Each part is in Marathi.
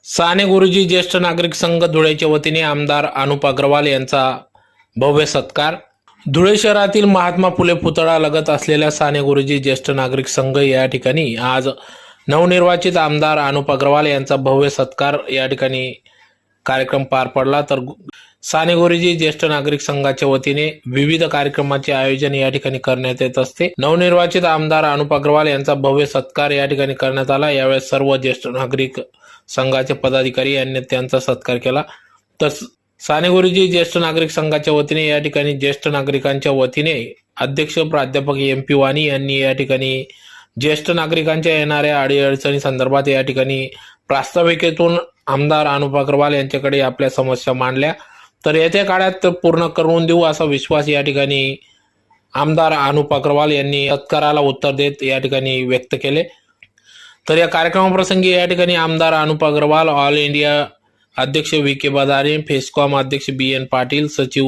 साने गुरुजी ज्येष्ठ नागरिक संघ धुळेच्या वतीने आमदार अनुप अग्रवाल यांचा भव्य सत्कार। धुळे शहरातील महात्मा फुले पुतळा लगत असलेल्या साने गुरुजी ज्येष्ठ नागरिक संघ या ठिकाणी आज नवनिर्वाचित आमदार अनुप अग्रवाल यांचा भव्य सत्कार या ठिकाणी कार्यक्रम पार पडला। तर साने गुरुजी ज्येष्ठ नागरिक संघाच्या वतीने विविध कार्यक्रमाचे आयोजन या ठिकाणी करण्यात येत असते। नवनिर्वाचित आमदार अनुप अग्रवाल यांचा भव्य सत्कार या ठिकाणी करण्यात आला। यावेळी सर्व ज्येष्ठ नागरिक संघाचे पदाधिकारी यांनी त्यांचा सत्कार केला। तर साने गुरुजी ज्येष्ठ नागरिक संघाच्या वतीने या ठिकाणी ज्येष्ठ नागरिकांच्या वतीने अध्यक्ष प्राध्यापक MP वाणी यांनी या ठिकाणी ज्येष्ठ नागरिकांच्या येणाऱ्या अडीअडचणी संदर्भात या ठिकाणी प्रास्ताविकेतून आमदार अनुप अग्रवाल यांच्याकडे आपल्या समस्या मांडल्या। तर येत्या काळात पूर्ण करून देऊ असा विश्वास या ठिकाणी आमदार अनुप अग्रवाल यांनी सत्काराला उत्तर देत या ठिकाणी व्यक्त केले। तर या कार्यक्रमाप्रसंगी या ठिकाणी आमदार अनुप अग्रवाल, ऑल इंडिया अध्यक्ष VK बदारे, फेस्कॉम अध्यक्ष BN पाटील, सचिव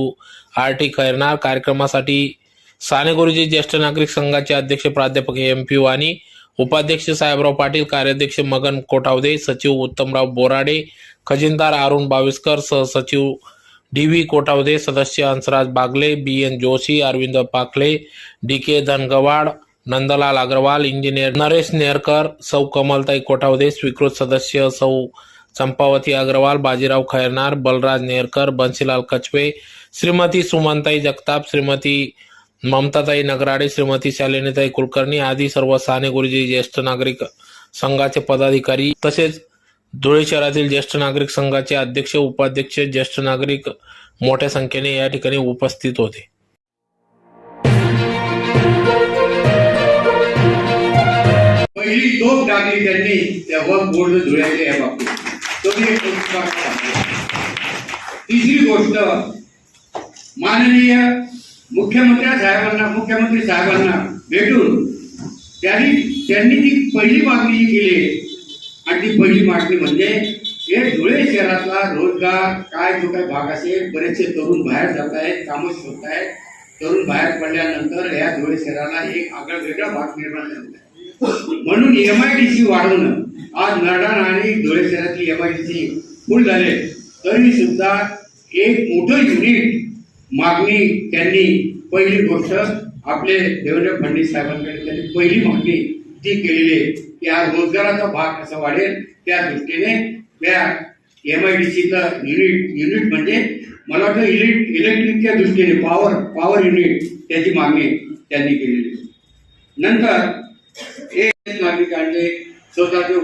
RT खैरनार, कार्यक्रमासाठी साने गुरुजी ज्येष्ठ नागरिक संघाचे अध्यक्ष प्राध्यापक MP वाणी, उपाध्यक्ष साहेबराव पाटील, कार्याध्यक्ष मगन कोठावदे, सचिव उत्तमराव बोराडे, खजिनदार अरुण बाविस्कर, सहसचिव DV कोठावदे, सदस्य Hansraj Bagle, BN Joshi, Arvind Pakhle, DK Dhangwad, Nandlal Agrawal, engineer Naresh Nerkar, सौ कमलताई कोठावदे, स्वीकृत सदस्य सौ चंपावती अग्रवाल, बाजीराव खैरनार, बलराज नेरकर, बंसीलाल कचवे, श्रीमती सुमनताई जगताप, श्रीमती ममताताई नगराडे, श्रीमती शालिनीताई कुलकर्णी आदी सर्व साने गुरुजी ज्येष्ठ नागरिक संघाचे पदाधिकारी तसेच धुळे शहरातील ज्येष्ठ नागरिक संघाचे अध्यक्ष, उपाध्यक्ष, ज्येष्ठ नागरिक मोठ्या संख्येने या ठिकाणी उपस्थित होते। पहिली दोन टाकली त्यांनी तेव्हा बोर्ड धुळ्याच्या या बाबतीत तिसरी गोष्ट, माननीय मुख्यमंत्री साहेबांना भेटून त्यांनी ती पहिली मागणी केली आणि ती पहिली मागणी म्हणजे हे धुळे शहरातला रोजगार काय जो काही भाग असेल, बरेचसे तरुण बाहेर जात आहेत, कामं शोधत आहेत, तरुण बाहेर पडल्यानंतर या धुळे शहराला एक आगळा वेगळा भाग निर्माण झाला आहे। म्हणून MIDC वाढवणं, आज नरडाण आणि धुळे शहरातली MIDC फुल झाले तरी सुद्धा एक मोठं युनिट मागणी त्यांनी पहिली गोष्ट आपले देवेंद्र फडणवीस साहेबांकडे त्यांनी पहिली मागणी ती केलेली आहे की आज रोजगाराचा भाग कसा वाढेल त्या दृष्टीने त्या MIDCचं युनिट म्हणजे मला वाटतं इलेक्ट्रिकच्या दृष्टीने पॉवर युनिट त्याची मागणी त्यांनी केलेली। नंतर एक नागरिकांचे स्वतःचे